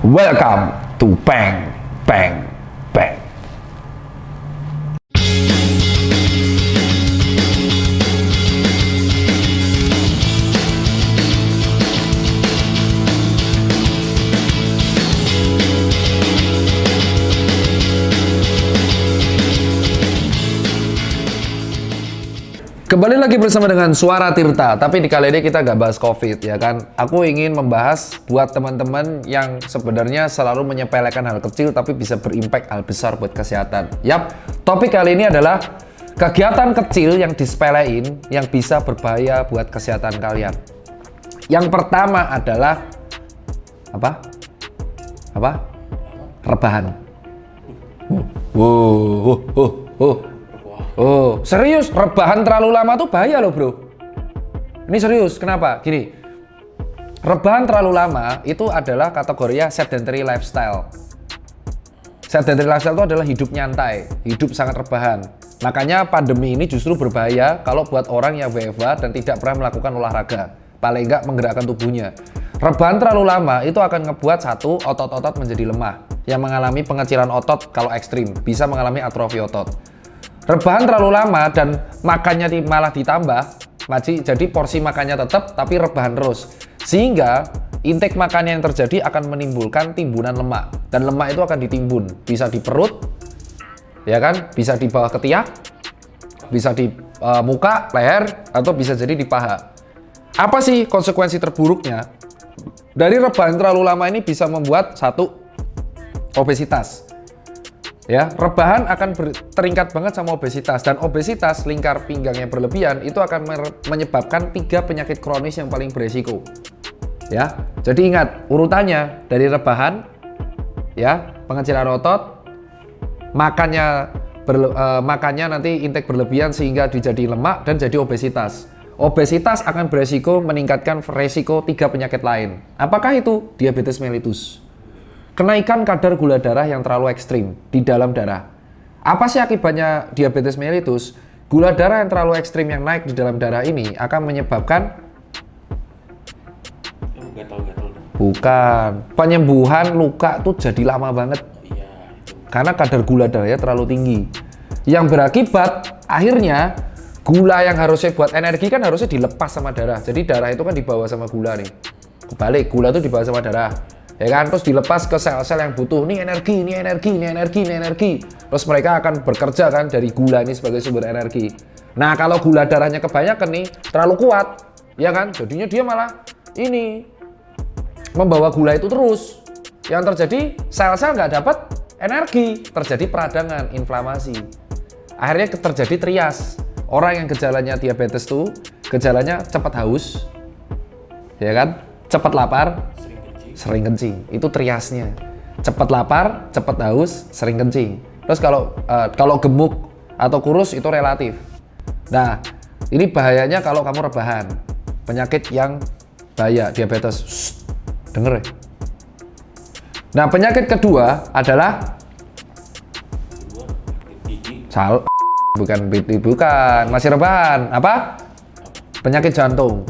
Welcome to Bang Bang Bang. Kembali lagi bersama dengan Suara Tirta, tapi di kali ini kita nggak bahas COVID ya kan. Aku ingin membahas buat teman-teman yang sebenarnya selalu menyepelekan hal kecil tapi bisa berimpact hal besar buat kesehatan. Yap, topik kali ini adalah kegiatan kecil yang disepelein yang bisa berbahaya buat kesehatan kalian. Yang pertama adalah apa? Rebahan. Oh, serius? Rebahan terlalu lama tuh bahaya loh bro. Ini serius, kenapa? Gini, rebahan terlalu lama itu adalah kategorinya sedentary lifestyle. Sedentary lifestyle itu adalah hidup nyantai, hidup sangat rebahan. Makanya pandemi ini justru berbahaya kalau buat orang yang WFH dan tidak pernah melakukan olahraga. Paling enggak menggerakkan tubuhnya. Rebahan terlalu lama itu akan ngebuat satu, otot-otot menjadi lemah. Yang mengalami pengecilan otot kalau ekstrim, bisa mengalami atrofi otot. Rebahan terlalu lama dan makannya malah ditambah, jadi porsi makannya tetap tapi rebahan terus. Sehingga intake makannya yang terjadi akan menimbulkan timbunan lemak. Dan lemak itu akan ditimbun, bisa di perut, ya kan? Bisa di bawah ketiak, bisa di muka, leher, atau bisa jadi di paha. Apa sih konsekuensi terburuknya? Dari rebahan terlalu lama ini bisa membuat satu, obesitas. Ya, rebahan akan teringkat banget sama obesitas, dan obesitas lingkar pinggang yang berlebihan itu akan menyebabkan 3 penyakit kronis yang paling beresiko. Ya, jadi ingat urutannya dari rebahan, ya, pengecilan otot, makannya nanti intake berlebihan sehingga dijadi lemak dan jadi obesitas. Obesitas akan beresiko meningkatkan resiko 3 penyakit lain. Apakah itu? Diabetes mellitus. Kenaikan kadar gula darah yang terlalu ekstrim di dalam darah. Apa sih akibatnya diabetes mellitus? Gula darah yang terlalu ekstrim yang naik di dalam darah ini akan menyebabkan bukan penyembuhan luka tuh jadi lama banget. Karena kadar gula darahnya terlalu tinggi. Yang berakibat akhirnya gula yang harusnya buat energi kan harusnya dilepas sama darah. Jadi darah itu kan dibawa sama gula nih. Kebalik, gula tuh dibawa sama darah. Ya kan, terus dilepas ke sel-sel yang butuh ini energi. Terus mereka akan bekerja kan dari gula ini sebagai sumber energi. Nah, kalau gula darahnya kebanyakan nih, terlalu kuat, ya kan, jadinya dia malah ini membawa gula itu terus. Yang terjadi sel-sel nggak dapat energi, terjadi peradangan, inflamasi. Akhirnya terjadi trias. Orang yang gejalanya diabetes tuh gejalanya cepat haus, ya kan, cepat lapar, sering kencing. Itu triasnya. Cepat lapar, cepat haus, sering kencing. Terus kalau gemuk atau kurus itu relatif. Nah, ini bahayanya kalau kamu rebahan. Penyakit yang bahaya, diabetes. Shh, denger ya. Nah, penyakit kedua adalah bukan, masih rebahan. Apa? Penyakit jantung.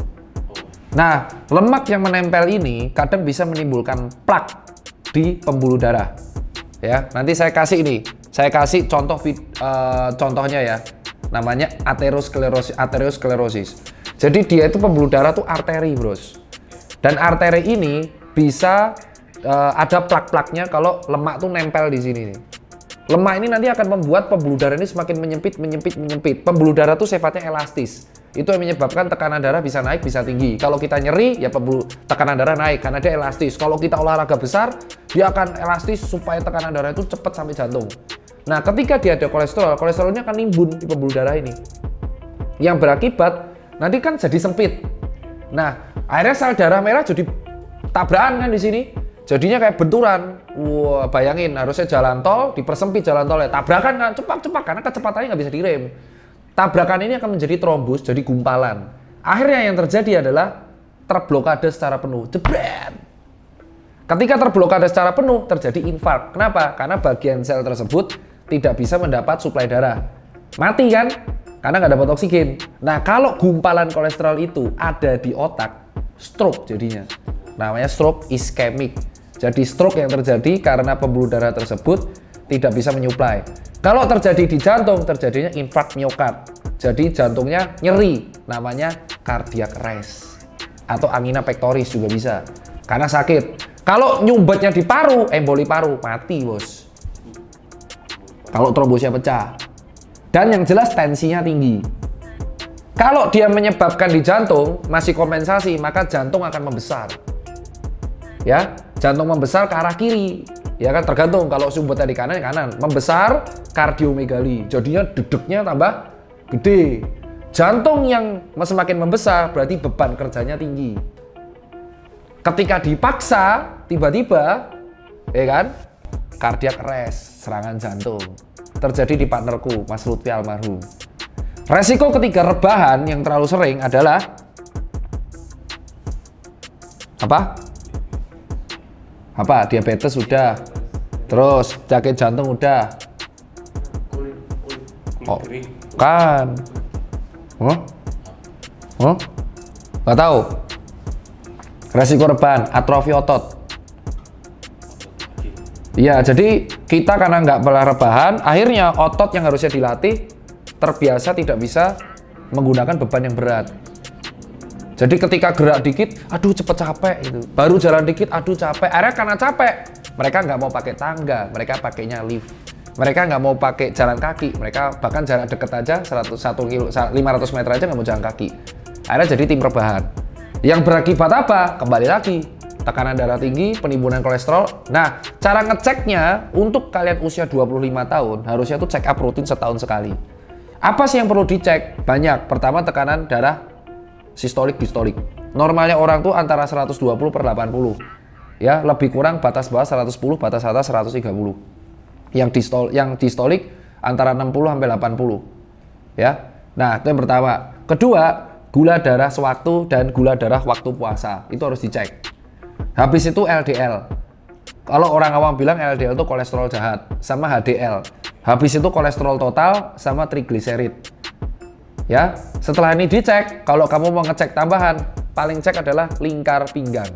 Nah, lemak yang menempel ini kadang bisa menimbulkan plak di pembuluh darah. Ya, nanti saya kasih contohnya ya. Namanya aterosklerosis. Jadi dia itu pembuluh darah tuh arteri, bros. Dan arteri ini bisa ada plak-plaknya kalau lemak tuh nempel di sini nih. Lemak ini nanti akan membuat pembuluh darah ini semakin menyempit. Pembuluh darah tuh sifatnya elastis. Itu yang menyebabkan tekanan darah bisa naik, bisa tinggi. Kalau kita nyeri, ya tekanan darah naik karena dia elastis. Kalau kita olahraga besar, dia akan elastis supaya tekanan darah itu cepat sampai jantung. Nah, ketika dia ada kolesterolnya akan nimbun di pembuluh darah ini. Yang berakibat, nanti kan jadi sempit. Nah, akhirnya sel darah merah jadi tabrakan kan di sini. Jadinya kayak benturan. Wah, bayangin harusnya jalan tol, dipersempit jalan tolnya. Tabrakan kan cepat karena kecepatannya nggak bisa direm. Tabrakan ini akan menjadi trombus, jadi gumpalan. Akhirnya yang terjadi adalah terblokade secara penuh. Jebret. Ketika terblokade secara penuh, terjadi infark. Kenapa? Karena bagian sel tersebut tidak bisa mendapat suplai darah. Mati kan? Karena nggak dapat oksigen. Nah, kalau gumpalan kolesterol itu ada di otak, stroke jadinya. Namanya stroke iskemik. Jadi stroke yang terjadi karena pembuluh darah tersebut tidak bisa menyuplai. Kalau terjadi di jantung, terjadinya infark miokard. Jadi jantungnya nyeri, namanya cardiac arrest. Atau angina pectoris juga bisa, karena sakit. Kalau nyumbatnya di paru, emboli paru, mati bos. Kalau trombosnya pecah. Dan yang jelas tensinya tinggi. Kalau dia menyebabkan di jantung, masih kompensasi, maka jantung akan membesar. Ya, jantung membesar ke arah kiri. Ya kan, tergantung. Kalau sumbatnya di kanan, membesar kardiomegali. Jadinya dedeknya tambah gede. Jantung yang semakin membesar berarti beban kerjanya tinggi. Ketika dipaksa, tiba-tiba, ya kan, cardiac arrest, serangan jantung. Terjadi di partnerku, Mas Lutfi almarhum. Resiko ketiga rebahan yang terlalu sering adalah apa? Diabetes sudah. Terus penyakit jantung udah. Oh, kan. Nggak tahu. Resiko rebahan, atrofi otot. Iya, jadi kita karena nggak pernah rebahan, akhirnya otot yang harusnya dilatih terbiasa tidak bisa menggunakan beban yang berat. Jadi ketika gerak dikit, aduh cepet capek gitu. Baru jalan dikit, aduh capek. Akhirnya karena capek, mereka nggak mau pakai tangga, mereka pakainya lift. Mereka nggak mau pakai jalan kaki, mereka bahkan jarak deket aja 500 meter aja nggak mau jalan kaki. Akhirnya jadi tim rebahan. Yang berakibat apa? Kembali lagi, tekanan darah tinggi, penimbunan kolesterol. Nah, cara ngeceknya untuk kalian usia 25 tahun, harusnya tuh check up rutin setahun sekali. Apa sih yang perlu dicek? Banyak. Pertama, tekanan darah sistolik, distolik. Normalnya orang tuh antara 120/80. Ya, lebih kurang batas bawah 110, batas atas 130. Yang distolik antara 60-80. Ya. Nah, itu yang pertama. Kedua, gula darah sewaktu dan gula darah waktu puasa. Itu harus dicek. Habis itu LDL. Kalau orang awam bilang LDL itu kolesterol jahat, sama HDL. Habis itu kolesterol total sama trigliserid. Ya, setelah ini dicek, kalau kamu mau ngecek tambahan, paling cek adalah lingkar pinggang.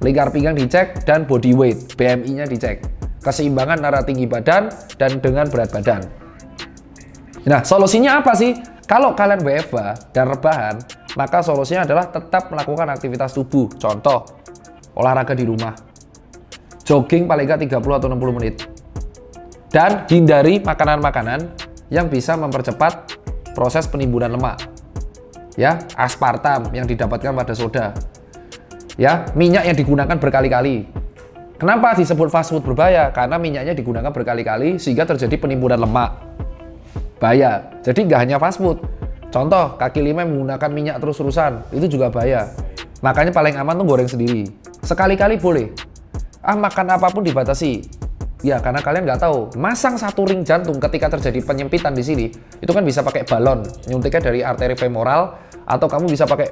Lingkar pinggang dicek dan body weight, BMI-nya dicek. Keseimbangan antara tinggi badan dan dengan berat badan. Nah, solusinya apa sih? Kalau kalian WFH dan rebahan, maka solusinya adalah tetap melakukan aktivitas tubuh. Contoh, olahraga di rumah. Jogging paling nggak 30 atau 60 menit. Dan hindari makanan-makanan yang bisa mempercepat proses penimbunan lemak. Ya, aspartam yang didapatkan pada soda. Ya, minyak yang digunakan berkali-kali. Kenapa disebut fast food berbahaya? Karena minyaknya digunakan berkali-kali sehingga terjadi penimbunan lemak. Bahaya. Jadi nggak hanya fast food. Contoh, kaki lima menggunakan minyak terus-terusan, itu juga bahaya. Makanya paling aman tuh goreng sendiri. Sekali-kali boleh. Makan apapun dibatasi. Ya, karena kalian nggak tahu, masang satu ring jantung ketika terjadi penyempitan di sini, itu kan bisa pakai balon, nyuntiknya dari arteri femoral, atau kamu bisa pakai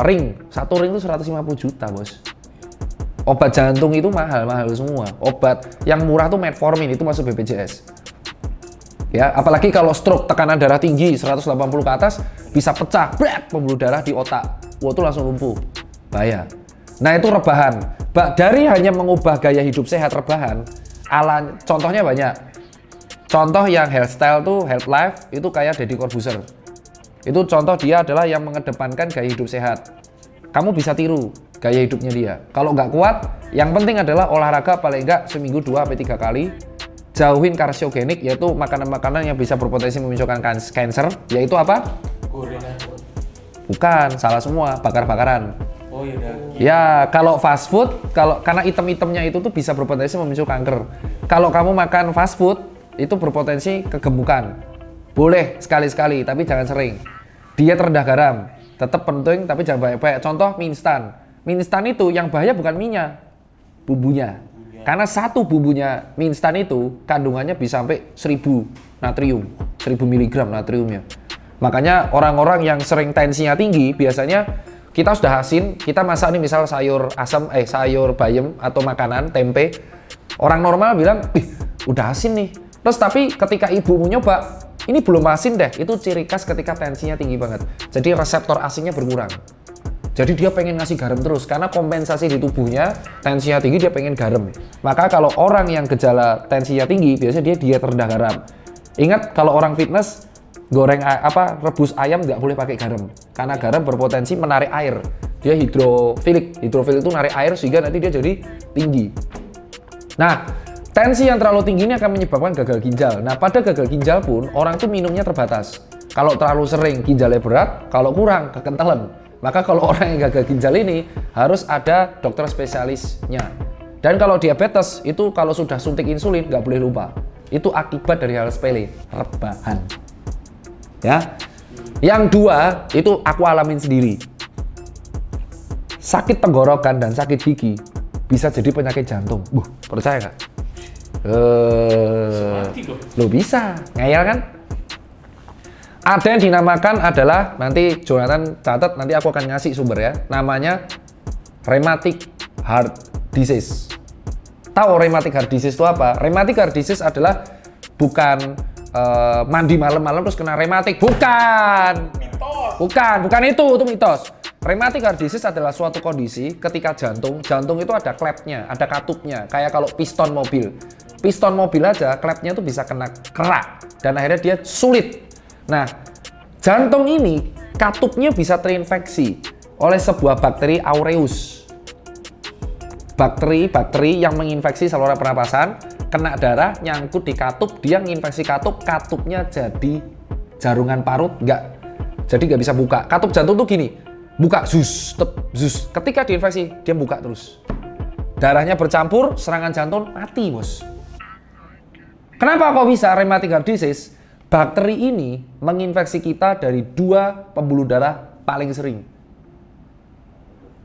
ring. Satu ring itu 150 juta, bos. Obat jantung itu mahal semua. Obat yang murah tuh metformin, itu masuk BPJS. Ya, apalagi kalau stroke, tekanan darah tinggi 180 ke atas, bisa pecah, pembuluh darah di otak. Wah, itu langsung lumpuh. Bahaya. Nah, itu rebahan. Dari hanya mengubah gaya hidup sehat rebahan, contohnya banyak. Contoh yang health style tuh, health life, itu kayak Deddy Corbuzier. Itu contoh dia adalah yang mengedepankan gaya hidup sehat. Kamu bisa tiru gaya hidupnya dia. Kalau nggak kuat, yang penting adalah olahraga paling nggak seminggu 2-3 kali. Jauhin karsiogenik, yaitu makanan-makanan yang bisa berpotensi memunculkan cancer, yaitu apa? Gorengan. Bukan, salah semua, bakar-bakaran. Oh iya, daging. Ya, kalau fast food, karena item-itemnya itu tuh bisa berpotensi memicu kanker. Kalau kamu makan fast food, itu berpotensi kegemukan. Boleh sekali-sekali, tapi jangan sering. Diet rendah garam, tetap penting, tapi jangan banyak-banyak. Contoh mie instan. Mie instan itu yang bahaya bukan minyak, bumbunya. Karena satu bumbunya mie instan itu kandungannya bisa sampai 1000 natrium, 1000 mg natriumnya. Makanya orang-orang yang sering tensinya tinggi, biasanya kita sudah asin, kita masak nih misal sayur asam, sayur bayam atau makanan, tempe. Orang normal bilang, udah asin nih. Terus tapi ketika ibumu nyoba, ini belum asin deh. Itu ciri khas ketika tensinya tinggi banget. Jadi reseptor asinnya berkurang. Jadi dia pengen ngasih garam terus karena kompensasi di tubuhnya, tensinya tinggi dia pengen garam. Maka kalau orang yang gejala tensinya tinggi biasanya dia diet rendah garam. Ingat kalau orang fitness rebus ayam nggak boleh pakai garam karena garam berpotensi menarik air. Dia hidrofilik itu narik air sehingga nanti dia jadi tinggi. Nah, tensi yang terlalu tinggi ini akan menyebabkan gagal ginjal. Nah, pada gagal ginjal pun orang tuh minumnya terbatas. Kalau terlalu sering ginjalnya berat, kalau kurang kekentalan. Maka kalau orang yang gagal ginjal ini harus ada dokter spesialisnya. Dan kalau diabetes itu kalau sudah suntik insulin nggak boleh lupa. Itu akibat dari hal sepele, rebahan. Ya. Yang dua itu aku alamin sendiri. Sakit tenggorokan dan sakit gigi bisa jadi penyakit jantung. Percaya nggak? Lo bisa, ngeyel kan? Ada yang dinamakan adalah, nanti Jonathan catat, nanti aku akan ngasih sumber ya. Namanya rheumatic heart disease. Tahu rheumatic heart disease itu apa? Rheumatic heart disease adalah bukan mandi malam-malam terus kena rheumatic. Bukan itu mitos. Rheumatic heart disease adalah suatu kondisi ketika jantung itu ada klepnya, ada katupnya, kayak kalau piston mobil. Piston mobil aja klepnya itu bisa kena kerak dan akhirnya dia sulit. Nah, jantung ini katupnya bisa terinfeksi oleh sebuah bakteri aureus. Bakteri yang menginfeksi saluran pernapasan, kena darah, nyangkut di katup, dia menginfeksi katupnya jadi jarungan parut, jadi nggak bisa buka. Katup jantung tuh gini, buka zus. Ketika diinfeksi dia buka terus, darahnya bercampur, serangan jantung mati bos. Kenapa kok bisa rheumatic heart disease? Bakteri ini menginfeksi kita dari 2 pembuluh darah paling sering.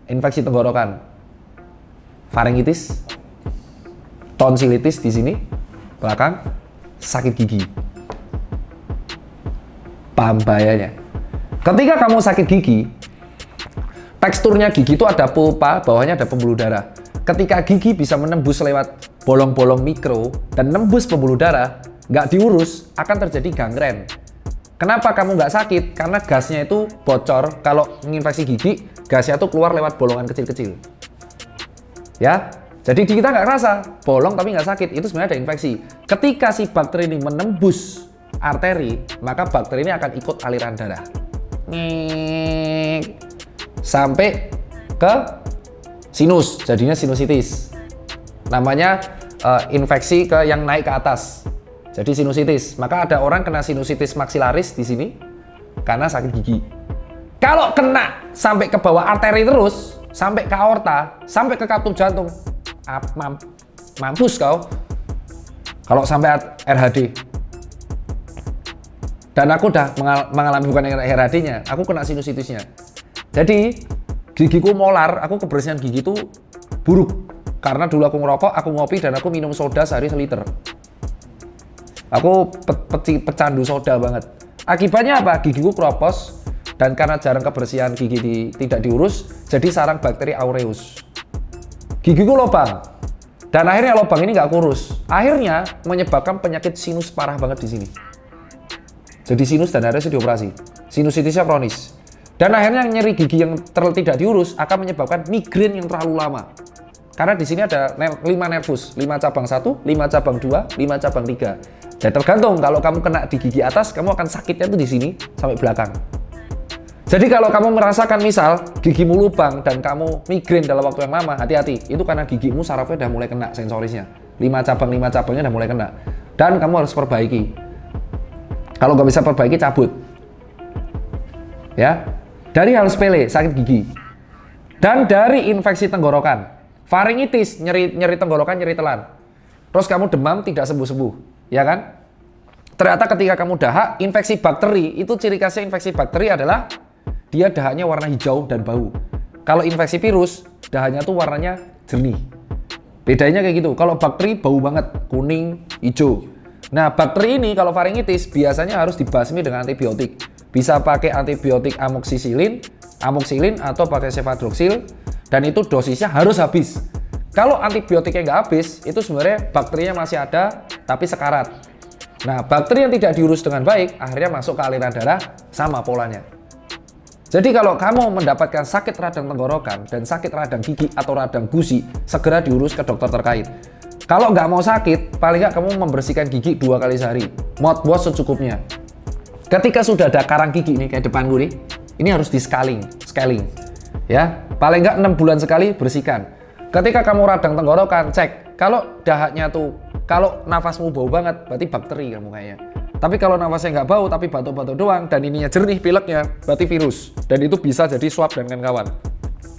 Infeksi tenggorokan, faringitis, tonsilitis di sini belakang, sakit gigi. Paham bahayanya? Ketika kamu sakit gigi, teksturnya gigi itu ada pulpa, bawahnya ada pembuluh darah. Ketika gigi bisa menembus lewat bolong-bolong mikro dan nembus pembuluh darah, nggak diurus, akan terjadi gangren. Kenapa kamu nggak sakit? Karena gasnya itu bocor. Kalau menginfeksi gigi, gasnya itu keluar lewat bolongan kecil-kecil. Ya, jadi kita nggak ngerasa bolong tapi nggak sakit. Itu sebenarnya ada infeksi. Ketika si bakteri ini menembus arteri, maka bakteri ini akan ikut aliran darah sampai ke sinus, jadinya sinusitis. Namanya infeksi yang naik ke atas. Jadi sinusitis. Maka ada orang kena sinusitis maksilaris di sini karena sakit gigi. Kalau kena sampai ke bawah arteri terus, sampai ke aorta, sampai ke katup jantung, mampus kau. Kalau sampai RHD. Dan aku udah mengalami bukan RHD-nya, aku kena sinusitisnya. Jadi gigiku molar, aku kebersihan gigi itu buruk. Karena dulu aku ngerokok, aku ngopi, dan aku minum soda sehari seliter. Aku pecandu soda banget. Akibatnya apa? Gigiku kropos, dan karena jarang kebersihan gigi tidak diurus, jadi sarang bakteri aureus. Gigiku lubang, dan akhirnya lubang ini nggak kurus. Akhirnya menyebabkan penyakit sinus parah banget di sini. Jadi sinus dan akhirnya dioperasi. Sinusitisnya kronis. Dan akhirnya nyeri gigi yang tidak diurus akan menyebabkan migrain yang terlalu lama. Karena di sini ada 5 nervus, 5 cabang 1, 5 cabang 2, 5 cabang 3. Jadi tergantung, kalau kamu kena di gigi atas, kamu akan sakitnya tuh di sini sampai belakang. Jadi kalau kamu merasakan misal gigimu lubang dan kamu migrain dalam waktu yang lama, hati-hati. Itu karena gigimu sarafnya udah mulai kena sensorisnya. 5 cabangnya udah mulai kena. Dan kamu harus perbaiki. Kalau nggak bisa perbaiki, cabut. Ya, dari hal sepele, sakit gigi. Dan dari infeksi tenggorokan. Faringitis, nyeri tenggorokan, nyeri telan. Terus kamu demam, tidak sembuh-sembuh. Ya kan? Ternyata ketika kamu dahak, infeksi bakteri, itu ciri khasnya infeksi bakteri adalah dia dahaknya warna hijau dan bau. Kalau infeksi virus, dahaknya tuh warnanya jernih. Bedanya kayak gitu. Kalau bakteri bau banget, kuning, hijau. Nah, bakteri ini kalau faringitis biasanya harus dibasmi dengan antibiotik. Bisa pakai antibiotik amoxicillin atau pakai cefadroxil, dan itu dosisnya harus habis. Kalau antibiotiknya nggak habis, itu sebenarnya bakterinya masih ada tapi sekarat. Nah, bakteri yang tidak diurus dengan baik akhirnya masuk ke aliran darah, sama polanya. Jadi kalau kamu mendapatkan sakit radang tenggorokan dan sakit radang gigi atau radang gusi, segera diurus ke dokter terkait. Kalau nggak mau sakit, paling nggak kamu membersihkan gigi 2 kali sehari. Mouthwash secukupnya. Ketika sudah ada karang gigi nih, kayak depanku nih, ini harus di scaling. Ya, paling nggak 6 bulan sekali bersihkan. Ketika kamu radang tenggorokan, cek. Kalau dahaknya tuh, kalau nafasmu bau banget, berarti bakteri kamu kayaknya. Tapi kalau nafasnya nggak bau, tapi batuk-batuk doang, dan ininya jernih pileknya, berarti virus. Dan itu bisa jadi swab dan kawan-kawan.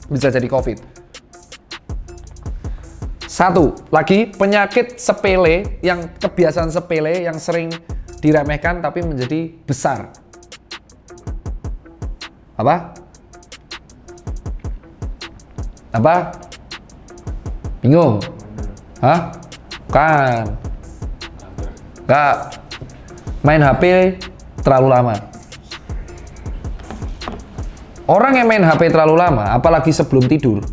Bisa jadi COVID. Satu, lagi penyakit sepele, yang kebiasaan sepele, yang sering diremehkan tapi menjadi besar. Apa? Bingung? Hah? Kan? Nggak. Main HP terlalu lama. Orang yang main HP terlalu lama, apalagi sebelum tidur,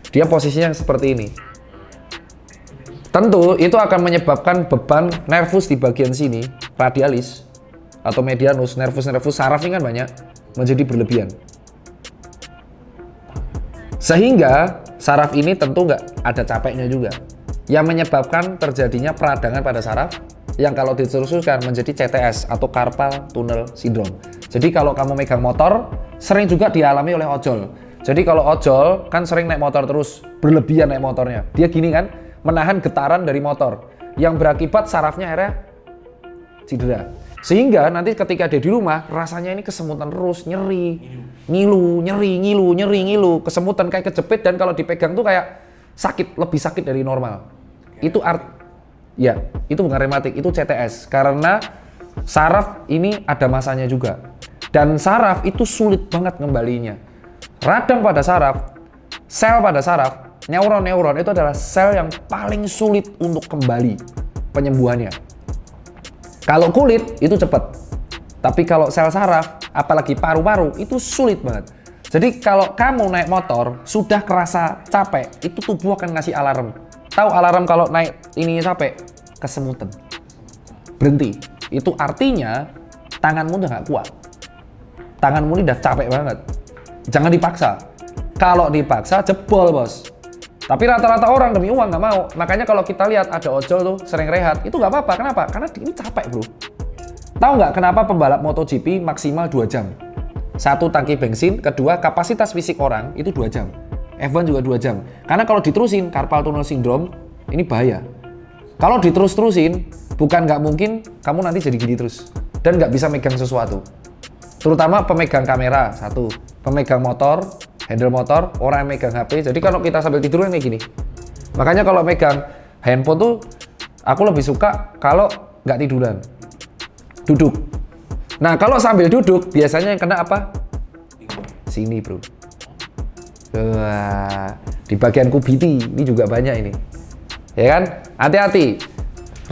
dia posisinya seperti ini. Tentu itu akan menyebabkan beban nervus di bagian sini, radialis atau medianus, nervus saraf ini kan banyak, menjadi berlebihan. Sehingga saraf ini tentu nggak ada capeknya juga, yang menyebabkan terjadinya peradangan pada saraf, yang kalau diteruskan menjadi CTS atau carpal tunnel syndrome. Jadi kalau kamu megang motor, sering juga dialami oleh ojol. Jadi kalau ojol kan sering naik motor terus, berlebihan naik motornya. Dia gini kan, menahan getaran dari motor, yang berakibat sarafnya akhirnya cedera. Sehingga nanti ketika dia di rumah, rasanya ini kesemutan terus, nyeri, ngilu, kesemutan kayak kejepit, dan kalau dipegang tuh kayak sakit, lebih sakit dari normal. Itu ya, itu bukan rematik, itu CTS. Karena saraf ini ada masanya juga. Dan saraf itu sulit banget ngembalinya. Radang pada saraf, sel pada saraf, neuron itu adalah sel yang paling sulit untuk kembali penyembuhannya. Kalau kulit itu cepat. Tapi kalau sel saraf, apalagi paru-paru, itu sulit banget. Jadi kalau kamu naik motor, sudah kerasa capek, itu tubuh akan ngasih alarm. Tahu alarm kalau naik ininya capek? Kesemutan. Berhenti. Itu artinya tanganmu udah nggak kuat. Tanganmu ini udah capek banget. Jangan dipaksa. Kalau dipaksa jebol, bos. Tapi rata-rata orang demi uang nggak mau. Makanya kalau kita lihat ada ojol tuh sering rehat, itu nggak apa-apa. Kenapa? Karena ini capek, bro. Tahu nggak kenapa pembalap MotoGP maksimal 2 jam? Satu, tangki bensin. Kedua, kapasitas fisik orang itu 2 jam. F1 juga 2 jam. Karena kalau diterusin carpal tunnel syndrome, ini bahaya. Kalau diterus-terusin, bukan nggak mungkin kamu nanti jadi gini terus. Dan nggak bisa megang sesuatu. Terutama pemegang kamera, satu. Pemegang motor, handle motor, orang yang megang HP. Jadi kalau kita sambil tidur kayak gini. Makanya kalau megang handphone tuh, aku lebih suka kalau nggak tiduran. Duduk. Nah kalau sambil duduk, biasanya yang kena apa? Sini, bro. Di bagian kubiti, ini juga banyak ini. Ya kan? Hati-hati.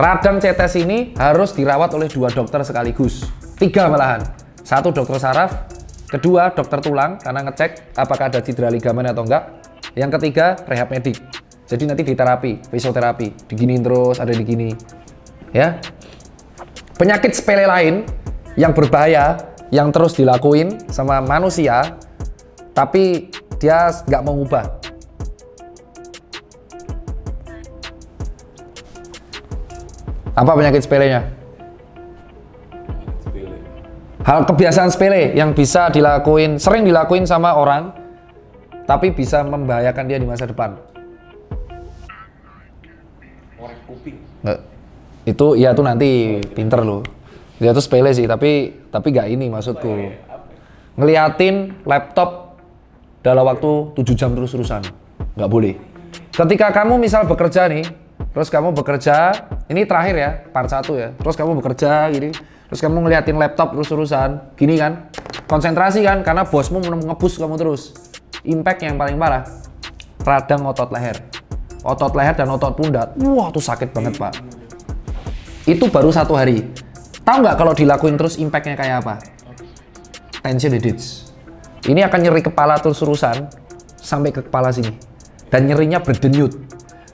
Radang CTS ini harus dirawat oleh 2 dokter sekaligus. 3 malahan. 1 dokter saraf, kedua dokter tulang karena ngecek apakah ada cedera ligamen atau enggak. Yang ketiga rehab medik. Jadi nanti diterapi, fisioterapi, diginiin terus, ada digini. Ya. Penyakit sepele lain yang berbahaya yang terus dilakuin sama manusia tapi dia nggak mau ngubah. Apa penyakit sepelenya? Hal kebiasaan sepele yang bisa dilakuin, sering dilakuin sama orang, tapi bisa membahayakan dia di masa depan. Korek kuping. Nggak. Itu ya tuh nanti pinter loh. Dia tuh sepele sih, tapi nggak ini maksudku. Ngeliatin laptop dalam waktu 7 jam terus-terusan. Nggak boleh. Ketika kamu misal bekerja nih, terus kamu bekerja, ini terakhir ya, part 1 ya. Terus kamu bekerja gini, terus kamu ngeliatin laptop terus-terusan, gini kan. Konsentrasi kan, karena bosmu ngebus kamu terus. Impact yang paling parah, radang otot leher. Otot leher dan otot pundak, wah tuh sakit banget, Pak. Itu baru 1 hari. Tahu nggak kalau dilakuin terus impactnya kayak apa? Tension headache. Ini akan nyeri kepala terus-terusan sampai ke kepala sini. Dan nyerinya berdenyut.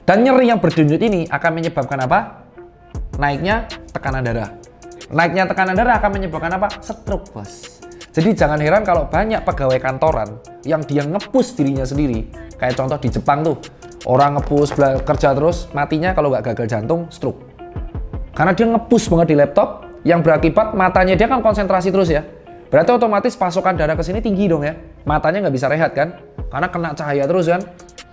Dan nyeri yang berdenyut ini akan menyebabkan apa? Naiknya tekanan darah. Naiknya tekanan darah akan menyebabkan apa? Stroke, bos. Jadi jangan heran kalau banyak pegawai kantoran yang dia nge-push dirinya sendiri. Kayak contoh di Jepang tuh, orang nge-push kerja terus, matinya kalau nggak gagal jantung, stroke. Karena dia nge-push banget di laptop, yang berakibat matanya dia kan konsentrasi terus ya. Berarti otomatis pasokan darah ke sini tinggi dong ya. Matanya nggak bisa rehat kan? Karena kena cahaya terus kan.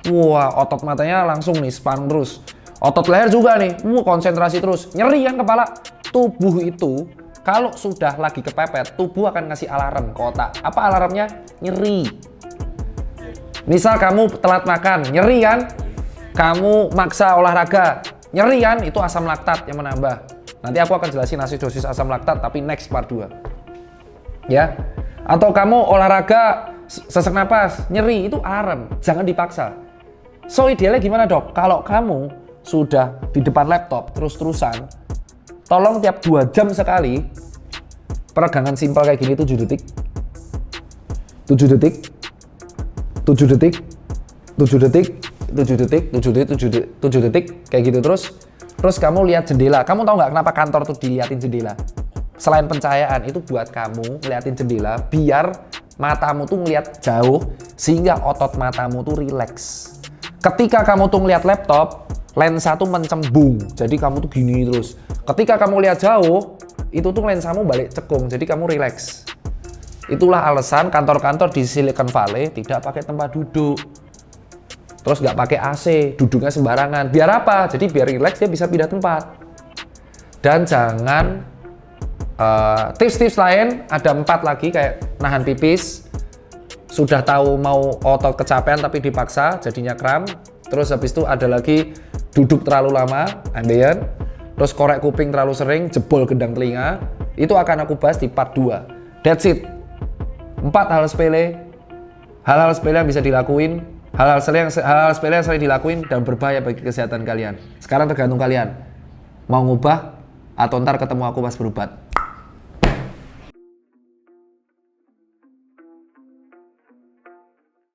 Wah, otot matanya langsung nih sparring terus. Otot leher juga nih, konsentrasi terus. Nyeri kan kepala. Tubuh itu kalau sudah lagi kepepet, tubuh akan ngasih alarm ke otak. Apa alarmnya? Nyeri. Misal kamu telat makan, nyeri kan? Kamu maksa olahraga, nyeri kan? Itu asam laktat yang menambah. Nanti aku akan jelasin asidosis asam laktat, tapi next part 2. Ya, atau kamu olahraga sesak napas, nyeri, itu alarm, jangan dipaksa. So idealnya gimana dok? Kalau kamu sudah di depan laptop terus-terusan, tolong tiap 2 jam sekali peregangan simpel kayak gini 7 detik, 7 detik, 7 detik, 7 detik, 7 detik, 7 detik, 7 detik, 7 detik, kayak gitu terus. Terus kamu lihat jendela. Kamu tahu nggak kenapa kantor tuh diliatin jendela? Selain pencahayaan, itu buat kamu ngeliatin jendela biar matamu tuh ngeliat jauh sehingga otot matamu tuh rileks. Ketika kamu tuh ngeliat laptop, lensa tuh mencembung, jadi kamu tuh gini terus. Ketika kamu lihat jauh, itu tuh lensamu balik cekung, jadi kamu rileks. Itulah alasan kantor-kantor di Silicon Valley tidak pakai tempat duduk. Terus nggak pakai AC, duduknya sembarangan. Biar apa? Jadi biar rileks dia bisa pindah tempat. Dan jangan tips-tips lain ada 4 lagi kayak nahan pipis. Sudah tahu mau otot kecapean tapi dipaksa jadinya kram. Terus habis itu ada lagi duduk terlalu lama, ambeien. Terus korek kuping terlalu sering, jebol gendang telinga. Itu akan aku bahas di part 2. That's it. 4 hal sepele. Hal-hal sepele yang bisa dilakuin. Hal-hal sepele yang sering dilakuin dan berbahaya bagi kesehatan kalian. Sekarang tergantung kalian. Mau ngubah atau ntar ketemu aku pas berobat.